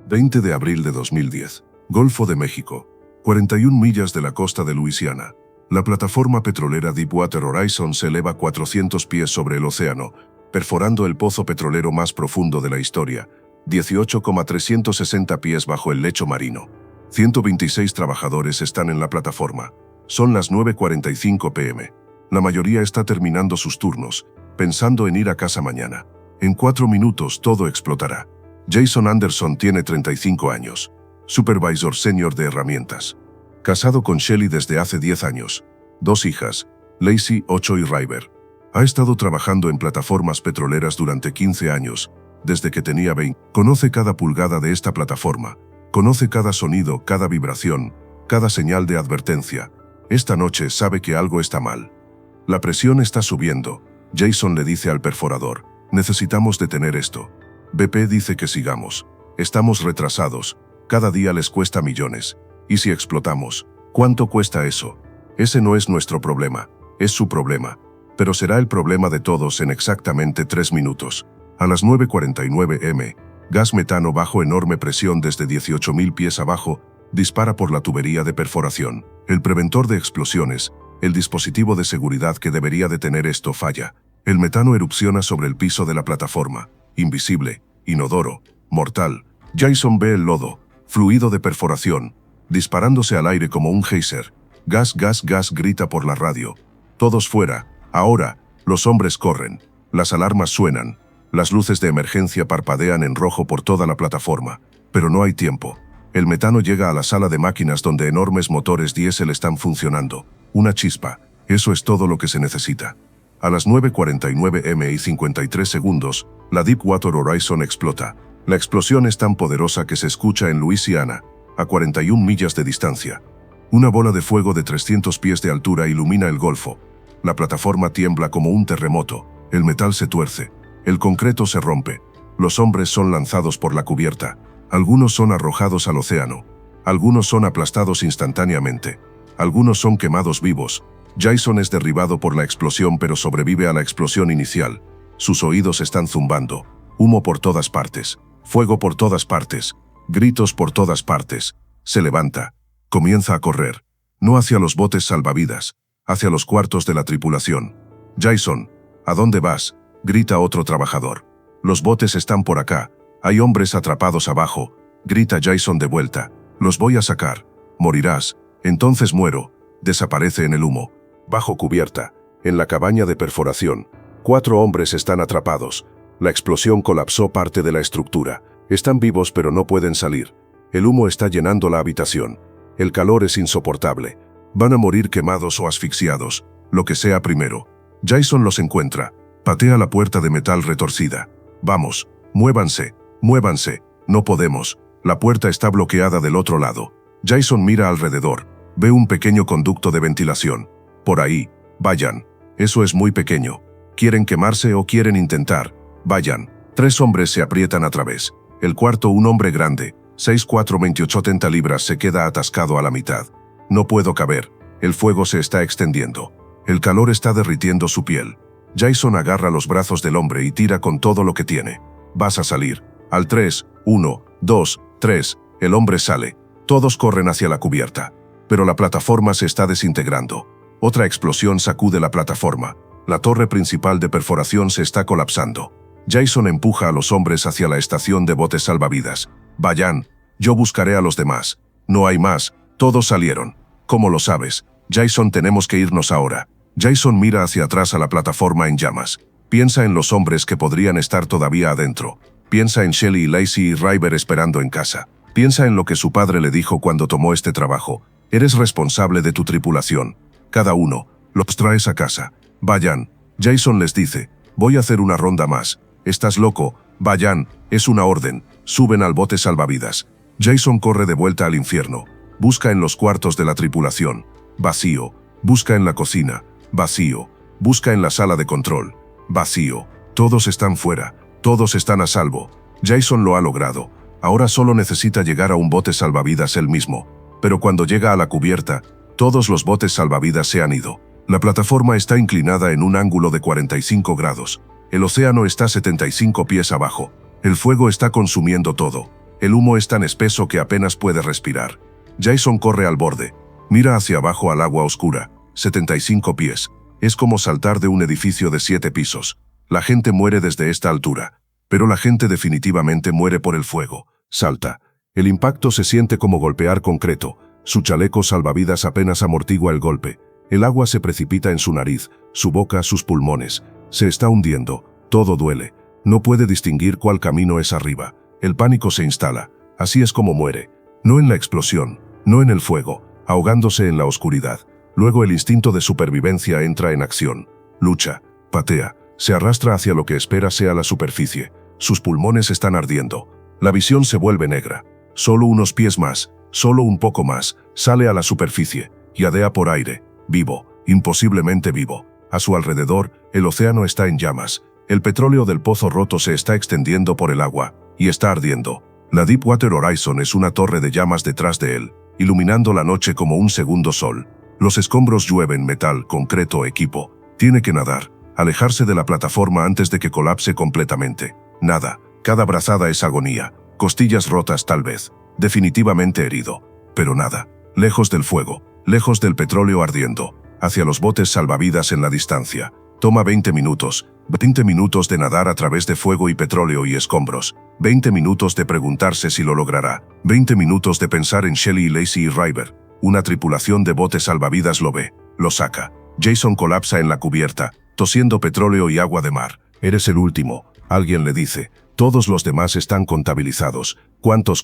20 de abril de 2010. Golfo de México. 41 millas de la costa de Luisiana. La plataforma petrolera Deepwater Horizon se eleva 400 pies sobre el océano, perforando el pozo petrolero más profundo de la historia, 18,360 pies bajo el lecho marino. 126 trabajadores están en la plataforma. Son las 9:45 p.m. La mayoría está terminando sus turnos, pensando en ir a casa mañana. En 4 minutos todo explotará. Jason Anderson tiene 35 años. Supervisor senior de herramientas. Casado con Shelly desde hace 10 años. 2 hijas, Lacey, 8 y Ryber. Ha estado trabajando en plataformas petroleras durante 15 años, desde que tenía 20. Conoce cada pulgada de esta plataforma. Conoce cada sonido, cada vibración, cada señal de advertencia. Esta noche sabe que algo está mal. La presión está subiendo. Jason le dice al perforador, necesitamos detener esto. BP dice que sigamos. Estamos retrasados. Cada día les cuesta millones. ¿Y si explotamos? ¿Cuánto cuesta eso? Ese no es nuestro problema. Es su problema. Pero será el problema de todos en exactamente 3 minutos. A las 9:49 m, gas metano bajo enorme presión desde 18.000 pies abajo, dispara por la tubería de perforación. El preventor de explosiones, el dispositivo de seguridad que debería detener esto, falla. El metano erupciona sobre el piso de la plataforma. Invisible, inodoro, mortal. Jason ve el lodo, fluido de perforación, disparándose al aire como un geyser. Gas, gas, gas, grita por la radio. Todos fuera. Ahora, los hombres corren. Las alarmas suenan. Las luces de emergencia parpadean en rojo por toda la plataforma. Pero no hay tiempo. El metano llega a la sala de máquinas donde enormes motores diésel están funcionando. Una chispa. Eso es todo lo que se necesita. A las 9:49 m y 53 segundos, la Deepwater Horizon explota. La explosión es tan poderosa que se escucha en Luisiana, a 41 millas de distancia. Una bola de fuego de 300 pies de altura ilumina el golfo. La plataforma tiembla como un terremoto. El metal se tuerce. El concreto se rompe. Los hombres son lanzados por la cubierta. Algunos son arrojados al océano. Algunos son aplastados instantáneamente. Algunos son quemados vivos. Jason es derribado por la explosión pero sobrevive a la explosión inicial. Sus oídos están zumbando. Humo por todas partes. Fuego por todas partes. Gritos por todas partes. Se levanta. Comienza a correr. No hacia los botes salvavidas. Hacia los cuartos de la tripulación. Jason, ¿a dónde vas?, grita otro trabajador. Los botes están por acá. Hay hombres atrapados abajo. Grita Jason de vuelta. Los voy a sacar. Morirás. Entonces muero. Desaparece en el humo. Bajo cubierta, en la cabaña de perforación, 4 hombres están atrapados. La explosión colapsó parte de la estructura. Están vivos pero no pueden salir. El humo está llenando la habitación. El calor es insoportable. Van a morir quemados o asfixiados, lo que sea primero. Jason los encuentra. Patea la puerta de metal retorcida. Vamos, muévanse, muévanse. No podemos. La puerta está bloqueada del otro lado. Jason mira alrededor. Ve un pequeño conducto de ventilación. Por ahí. Vayan. Eso es muy pequeño. ¿Quieren quemarse o quieren intentar? Vayan. 3 hombres se aprietan a través. El cuarto, un hombre grande, 6'4", 28 libras, se queda atascado a la mitad. No puedo caber. El fuego se está extendiendo. El calor está derritiendo su piel. Jason agarra los brazos del hombre y tira con todo lo que tiene. Vas a salir. Al 3, 1, 2, 3, el hombre sale. Todos corren hacia la cubierta. Pero la plataforma se está desintegrando. Otra explosión sacude la plataforma. La torre principal de perforación se está colapsando. Jason empuja a los hombres hacia la estación de botes salvavidas. Vayan. Yo buscaré a los demás. No hay más. Todos salieron. ¿Cómo lo sabes? Jason, tenemos que irnos ahora. Jason mira hacia atrás a la plataforma en llamas. Piensa en los hombres que podrían estar todavía adentro. Piensa en Shelly y Lacey y Ryber esperando en casa. Piensa en lo que su padre le dijo cuando tomó este trabajo. Eres responsable de tu tripulación. Cada uno. Los traes a casa. Vayan. Jason les dice, voy a hacer una ronda más. ¿Estás loco? Vayan. Es una orden. Suben al bote salvavidas. Jason corre de vuelta al infierno. Busca en los cuartos de la tripulación. Vacío. Busca en la cocina. Vacío. Busca en la sala de control. Vacío. Todos están fuera. Todos están a salvo. Jason lo ha logrado. Ahora solo necesita llegar a un bote salvavidas él mismo. Pero cuando llega a la cubierta, todos los botes salvavidas se han ido. La plataforma está inclinada en un ángulo de 45 grados. El océano está 75 pies abajo. El fuego está consumiendo todo. El humo es tan espeso que apenas puede respirar. Jason corre al borde. Mira hacia abajo al agua oscura. 75 pies. Es como saltar de un edificio de 7 pisos. La gente muere desde esta altura. Pero la gente definitivamente muere por el fuego. Salta. El impacto se siente como golpear concreto. Su chaleco salvavidas apenas amortigua el golpe. El agua se precipita en su nariz, su boca, sus pulmones. Se está hundiendo. Todo duele. No puede distinguir cuál camino es arriba. El pánico se instala. Así es como muere. No en la explosión, no en el fuego, ahogándose en la oscuridad. Luego el instinto de supervivencia entra en acción. Lucha, patea, se arrastra hacia lo que espera sea la superficie. Sus pulmones están ardiendo. La visión se vuelve negra. Solo unos pies más, solo un poco más, sale a la superficie, yadea por aire, vivo, imposiblemente vivo. A su alrededor, el océano está en llamas. El petróleo del pozo roto se está extendiendo por el agua, y está ardiendo. La Deepwater Horizon es una torre de llamas detrás de él, iluminando la noche como un segundo sol. Los escombros llueven, metal, concreto, equipo. Tiene que nadar, alejarse de la plataforma antes de que colapse completamente. Nada, cada brazada es agonía. Costillas rotas tal vez, definitivamente herido. Pero nada, lejos del fuego, lejos del petróleo ardiendo, hacia los botes salvavidas en la distancia. Toma 20 minutos. 20 minutos de nadar a través de fuego y petróleo y escombros. 20 minutos de preguntarse si lo logrará. 20 minutos de pensar en Shelly, Lacey y Ryber. Una tripulación de botes salvavidas lo ve. Lo saca. Jason colapsa en la cubierta, tosiendo petróleo y agua de mar. Eres el último. Alguien le dice. Todos los demás están contabilizados. ¿Cuántos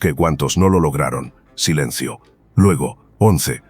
no lo lograron? Silencio. Luego, 11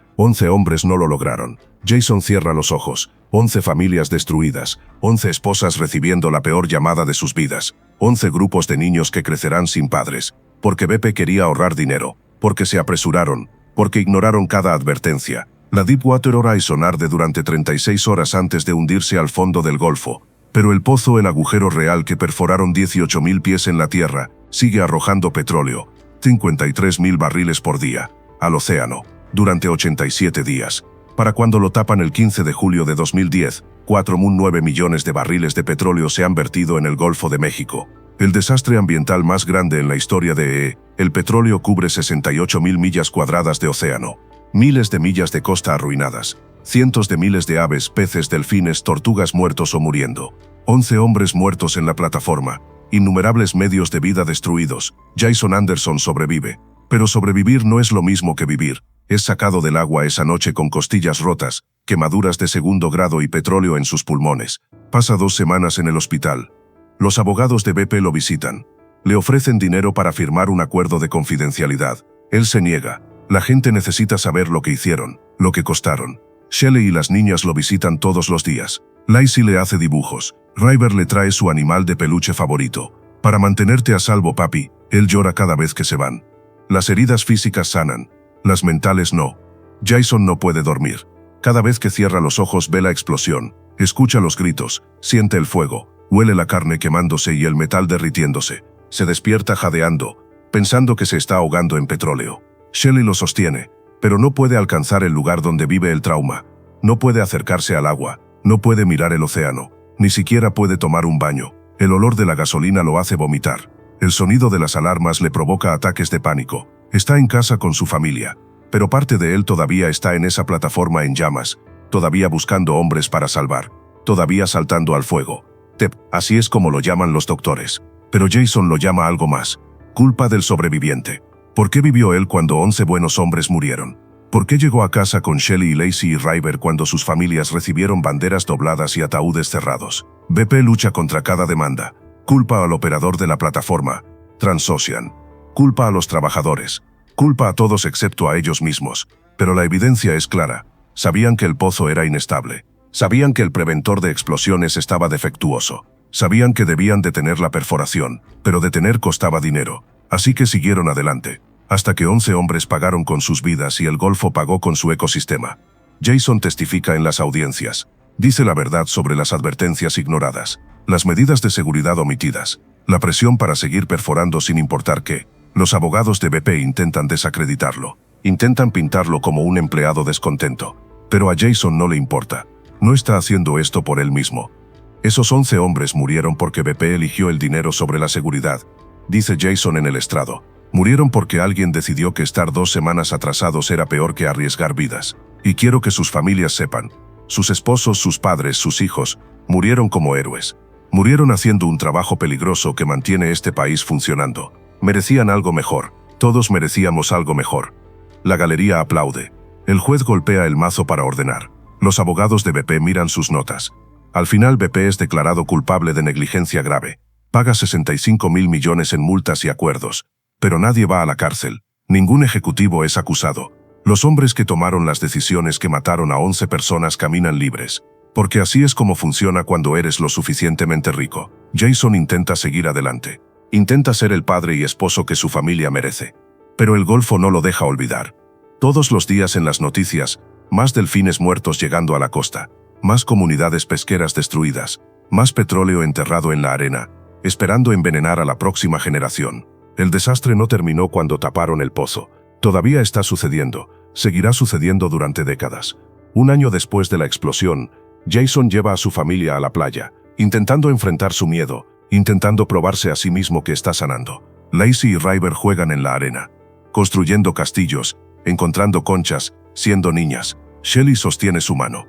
hombres no lo lograron. Jason cierra los ojos. 11 familias destruidas, 11 esposas recibiendo la peor llamada de sus vidas, 11 grupos de niños que crecerán sin padres, porque BP quería ahorrar dinero, porque se apresuraron, porque ignoraron cada advertencia. La Deepwater Horizon arde durante 36 horas antes de hundirse al fondo del Golfo, pero el pozo, el agujero real que perforaron 18.000 pies en la tierra, sigue arrojando petróleo, 53.000 barriles por día, al océano, durante 87 días. Para cuando lo tapan el 15 de julio de 2010, 4,9 millones de barriles de petróleo se han vertido en el Golfo de México. El desastre ambiental más grande en la historia de el petróleo cubre 68.000 millas cuadradas de océano, miles de millas de costa arruinadas, cientos de miles de aves, peces, delfines, tortugas muertos o muriendo, 11 hombres muertos en la plataforma, innumerables medios de vida destruidos. Jason Anderson sobrevive, pero sobrevivir no es lo mismo que vivir. Es sacado del agua esa noche con costillas rotas, quemaduras de segundo grado y petróleo en sus pulmones. Pasa 2 semanas en el hospital. Los abogados de BP lo visitan. Le ofrecen dinero para firmar un acuerdo de confidencialidad. Él se niega. La gente necesita saber lo que hicieron, lo que costaron. Shelley y las niñas lo visitan todos los días. Lacey le hace dibujos. Ryber le trae su animal de peluche favorito. Para mantenerte a salvo, papi. Él llora cada vez que se van. Las heridas físicas sanan. Las mentales no. Jason no puede dormir. Cada vez que cierra los ojos ve la explosión, escucha los gritos, siente el fuego, huele la carne quemándose y el metal derritiéndose. Se despierta jadeando, pensando que se está ahogando en petróleo. Shelley lo sostiene, pero no puede alcanzar el lugar donde vive el trauma. No puede acercarse al agua, no puede mirar el océano, ni siquiera puede tomar un baño. El olor de la gasolina lo hace vomitar. El sonido de las alarmas le provoca ataques de pánico. Está en casa con su familia, pero parte de él todavía está en esa plataforma en llamas, todavía buscando hombres para salvar, todavía saltando al fuego. Así es como lo llaman los doctores. Pero Jason lo llama algo más. Culpa del sobreviviente. ¿Por qué vivió él cuando 11 buenos hombres murieron? ¿Por qué llegó a casa con Shelly, Lacey y Ryber cuando sus familias recibieron banderas dobladas y ataúdes cerrados? BP lucha contra cada demanda. Culpa al operador de la plataforma, Transocean. Culpa a los trabajadores. Culpa a todos excepto a ellos mismos. Pero la evidencia es clara. Sabían que el pozo era inestable. Sabían que el preventor de explosiones estaba defectuoso. Sabían que debían detener la perforación, pero detener costaba dinero. Así que siguieron adelante, hasta que 11 hombres pagaron con sus vidas y el Golfo pagó con su ecosistema. Jason testifica en las audiencias. Dice la verdad sobre las advertencias ignoradas, las medidas de seguridad omitidas, la presión para seguir perforando sin importar qué. Los abogados de BP intentan desacreditarlo. Intentan pintarlo como un empleado descontento. Pero a Jason no le importa. No está haciendo esto por él mismo. Esos 11 hombres murieron porque BP eligió el dinero sobre la seguridad, dice Jason en el estrado. Murieron porque alguien decidió que estar 2 semanas atrasados era peor que arriesgar vidas. Y quiero que sus familias sepan. Sus esposos, sus padres, sus hijos, murieron como héroes. Murieron haciendo un trabajo peligroso que mantiene este país funcionando. Merecían algo mejor. Todos merecíamos algo mejor. La galería aplaude. El juez golpea el mazo para ordenar. Los abogados de BP miran sus notas. Al final BP es declarado culpable de negligencia grave. Paga 65.000 millones en multas y acuerdos. Pero nadie va a la cárcel. Ningún ejecutivo es acusado. Los hombres que tomaron las decisiones que mataron a 11 personas caminan libres. Porque así es como funciona cuando eres lo suficientemente rico. Jason intenta seguir adelante. Intenta ser el padre y esposo que su familia merece. Pero el Golfo no lo deja olvidar. Todos los días en las noticias, más delfines muertos llegando a la costa, más comunidades pesqueras destruidas, más petróleo enterrado en la arena, esperando envenenar a la próxima generación. El desastre no terminó cuando taparon el pozo. Todavía está sucediendo. Seguirá sucediendo durante décadas. Un año después de la explosión, Jason lleva a su familia a la playa, intentando enfrentar su miedo, intentando probarse a sí mismo que está sanando. Lacey y Ryber juegan en la arena, construyendo castillos, encontrando conchas, siendo niñas. Shelly sostiene su mano.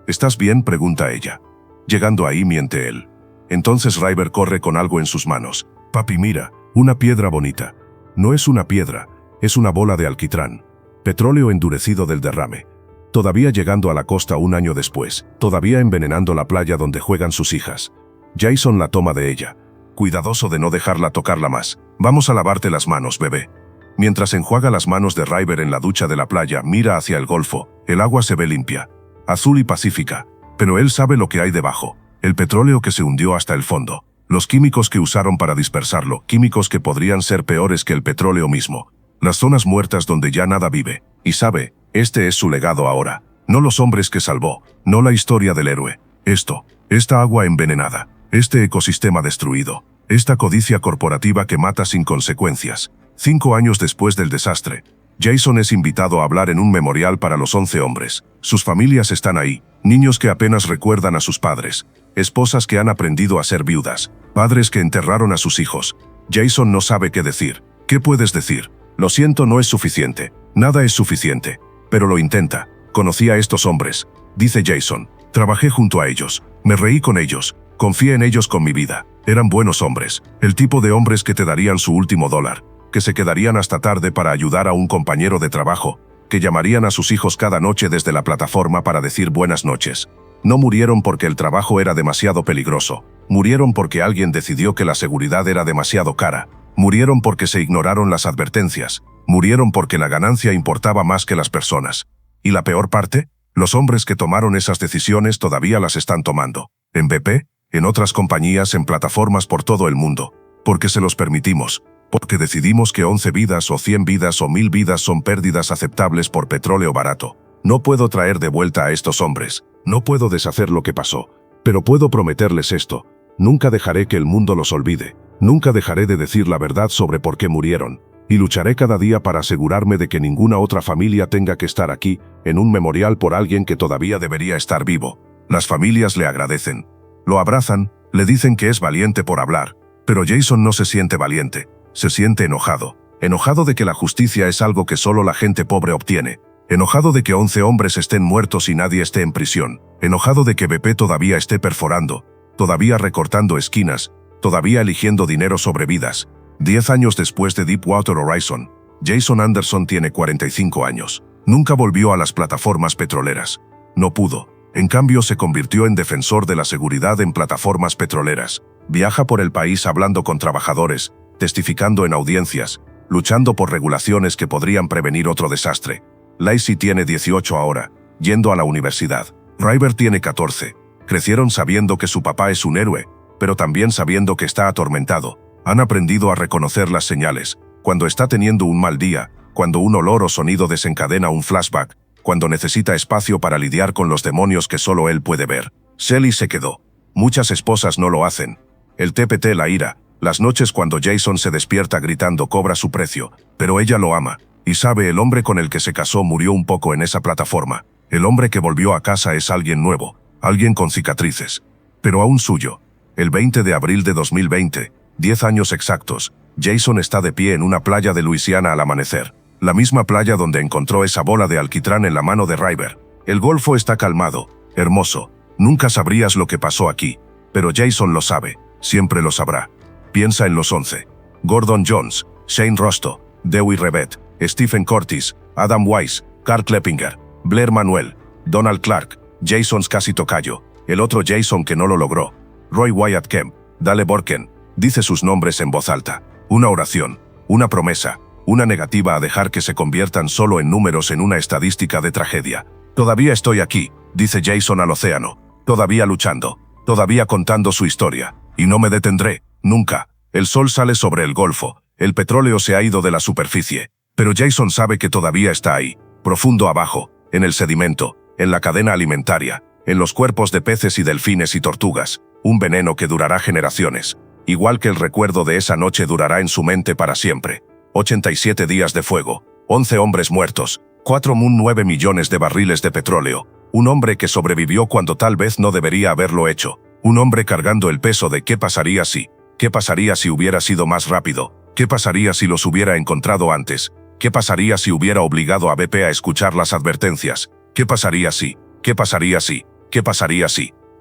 ¿Estás bien?, pregunta ella. Llegando ahí miente él. Entonces Ryber corre con algo en sus manos. Papi, mira, una piedra bonita. No es una piedra, es una bola de alquitrán. Petróleo endurecido del derrame. Todavía llegando a la costa un año después, todavía envenenando la playa donde juegan sus hijas. Jason la toma de ella, cuidadoso de no dejarla tocarla más. Vamos a lavarte las manos, bebé. Mientras enjuaga las manos de Ryber en la ducha de la playa, mira hacia el Golfo. El agua se ve limpia, azul y pacífica, pero él sabe lo que hay debajo. El petróleo que se hundió hasta el fondo. Los químicos que usaron para dispersarlo, químicos que podrían ser peores que el petróleo mismo. Las zonas muertas donde ya nada vive. Y sabe, este es su legado ahora. No los hombres que salvó, no la historia del héroe. Esta agua envenenada, este ecosistema destruido, esta codicia corporativa que mata sin consecuencias. 5 años después del desastre, Jason es invitado a hablar en un memorial para los 11 hombres. Sus familias están ahí, niños que apenas recuerdan a sus padres, esposas que han aprendido a ser viudas, padres que enterraron a sus hijos. Jason no sabe qué decir. ¿Qué puedes decir? Lo siento, no es suficiente. Nada es suficiente. Pero lo intenta. Conocí a estos hombres, dice Jason. Trabajé junto a ellos. Me reí con ellos. Confié en ellos con mi vida. Eran buenos hombres. El tipo de hombres que te darían su último dólar. Que se quedarían hasta tarde para ayudar a un compañero de trabajo. Que llamarían a sus hijos cada noche desde la plataforma para decir buenas noches. No murieron porque el trabajo era demasiado peligroso. Murieron porque alguien decidió que la seguridad era demasiado cara. Murieron porque se ignoraron las advertencias. Murieron porque la ganancia importaba más que las personas. ¿Y la peor parte? Los hombres que tomaron esas decisiones todavía las están tomando. En BP, en otras compañías, en plataformas por todo el mundo. Porque se los permitimos. Porque decidimos que 11 vidas o 100 vidas o 1000 vidas son pérdidas aceptables por petróleo barato. No puedo traer de vuelta a estos hombres. No puedo deshacer lo que pasó. Pero puedo prometerles esto. Nunca dejaré que el mundo los olvide. Nunca dejaré de decir la verdad sobre por qué murieron. Y lucharé cada día para asegurarme de que ninguna otra familia tenga que estar aquí, en un memorial por alguien que todavía debería estar vivo. Las familias le agradecen. Lo abrazan, le dicen que es valiente por hablar. Pero Jason no se siente valiente. Se siente enojado. Enojado de que la justicia es algo que solo la gente pobre obtiene. Enojado de que 11 hombres estén muertos y nadie esté en prisión. Enojado de que BP todavía esté perforando, todavía recortando esquinas, todavía eligiendo dinero sobre vidas. 10 años después de Deepwater Horizon, Jason Anderson tiene 45 años. Nunca volvió a las plataformas petroleras. No pudo. En cambio, se convirtió en defensor de la seguridad en plataformas petroleras. Viaja por el país hablando con trabajadores, testificando en audiencias, luchando por regulaciones que podrían prevenir otro desastre. Lacey tiene 18 ahora, yendo a la universidad. Ryber tiene 14. Crecieron sabiendo que su papá es un héroe, pero también sabiendo que está atormentado. Han aprendido a reconocer las señales, cuando está teniendo un mal día, cuando un olor o sonido desencadena un flashback, cuando necesita espacio para lidiar con los demonios que solo él puede ver. Shelly se quedó. Muchas esposas no lo hacen. El TPT la ira, las noches cuando Jason se despierta gritando cobra su precio, pero ella lo ama, y sabe el hombre con el que se casó murió un poco en esa plataforma. El hombre que volvió a casa es alguien nuevo, alguien con cicatrices, pero aún suyo. El 20 de abril de 2020, 10 años exactos, Jason está de pie en una playa de Luisiana al amanecer. La misma playa donde encontró esa bola de alquitrán en la mano de Ryber. El Golfo está calmado, hermoso. Nunca sabrías lo que pasó aquí. Pero Jason lo sabe, siempre lo sabrá. Piensa en los 11. Gordon Jones, Shane Rosto, Dewey Revet, Stephen Curtis, Adam Weiss, Carl Kleppinger, Blair Manuel, Donald Clark, Jason's casi tocayo, el otro Jason que no lo logró, Roy Wyatt Kemp, Dale Borken. Dice sus nombres en voz alta. Una oración, una promesa, una negativa a dejar que se conviertan solo en números en una estadística de tragedia. Todavía estoy aquí, dice Jason al océano, todavía luchando, todavía contando su historia, y no me detendré, nunca. El sol sale sobre el Golfo, el petróleo se ha ido de la superficie, pero Jason sabe que todavía está ahí, profundo abajo, en el sedimento, en la cadena alimentaria, en los cuerpos de peces y delfines y tortugas, un veneno que durará generaciones. Igual que el recuerdo de esa noche durará en su mente para siempre. 87 días de fuego, 11 hombres muertos, 4,9 millones de barriles de petróleo, un hombre que sobrevivió cuando tal vez no debería haberlo hecho, un hombre cargando el peso de qué pasaría si hubiera sido más rápido, qué pasaría si los hubiera encontrado antes, qué pasaría si hubiera obligado a BP a escuchar las advertencias, qué pasaría si,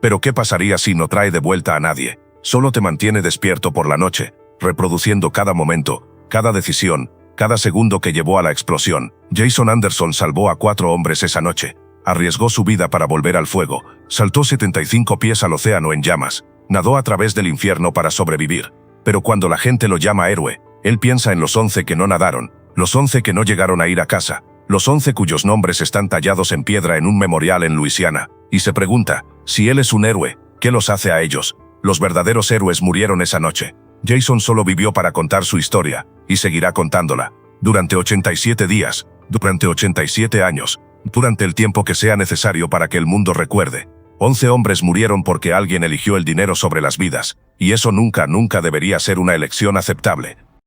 pero qué pasaría si no trae de vuelta a nadie. Solo te mantiene despierto por la noche, reproduciendo cada momento, cada decisión, cada segundo que llevó a la explosión. Jason Anderson salvó a 4 hombres esa noche, arriesgó su vida para volver al fuego, saltó 75 pies al océano en llamas, nadó a través del infierno para sobrevivir. Pero cuando la gente lo llama héroe, él piensa en los 11 que no nadaron, los 11 que no llegaron a ir a casa, los 11 cuyos nombres están tallados en piedra en un memorial en Luisiana, y se pregunta, si él es un héroe, ¿qué los hace a ellos? Los verdaderos héroes murieron esa noche. Jason solo vivió para contar su historia, y seguirá contándola. Durante 87 días, durante 87 años, durante el tiempo que sea necesario para que el mundo recuerde. 11 hombres murieron porque alguien eligió el dinero sobre las vidas, y eso nunca debería ser una elección aceptable.